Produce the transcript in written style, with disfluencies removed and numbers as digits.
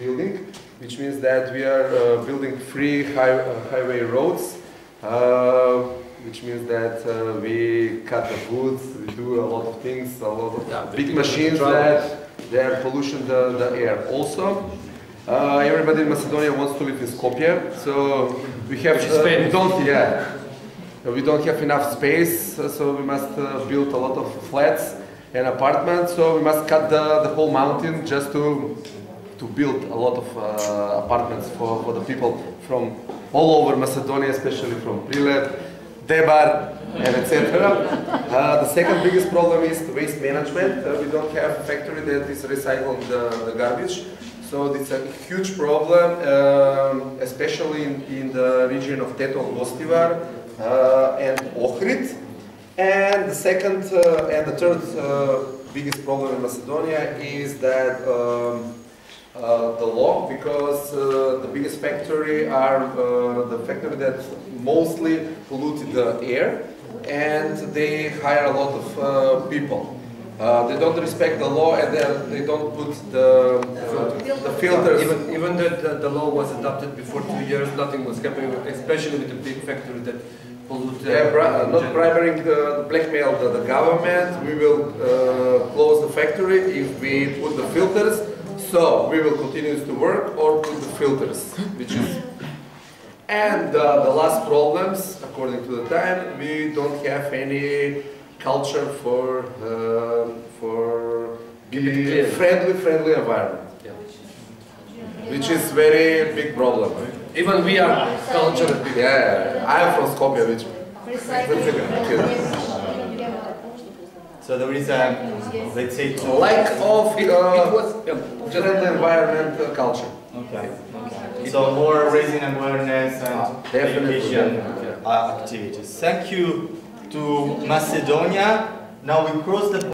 building, which means that we are building free highway roads, which means that we cut the woods, we do a lot of things, a lot of big machines that they are pollution the air. Also, everybody in Macedonia wants to live in Skopje, so we don't have enough space, so we must build a lot of flats and apartments. So we must cut the whole mountain just to build a lot of apartments for the people from all over Macedonia, especially from Prilep, Debar, and etc. The second biggest problem is the waste management. We don't have a factory that is recycling the garbage. So it's a huge problem, especially in the region of Teton, Gostivar, and Ohrid. And the second and the third biggest problem in Macedonia is that the law, because the biggest factory are the factory that mostly polluted the air, and they hire a lot of people. They don't respect the law, and they don't put the filters. Even though the law was adopted before 2 years, nothing was happening, especially with the big factory that pollute. Not bribing, blackmail the government. We will close the factory if we put the filters. So we will continue to work or put the filters, which is. And the last problems, according to the time, we don't have any culture for friendly environment, which is very big problem. Even we are culture. Yeah, I am from Skopje, which. So there is a, let's say, lack of friendly environment culture. Okay. So more raising awareness and education activities. Thank you to Macedonia. Now we cross the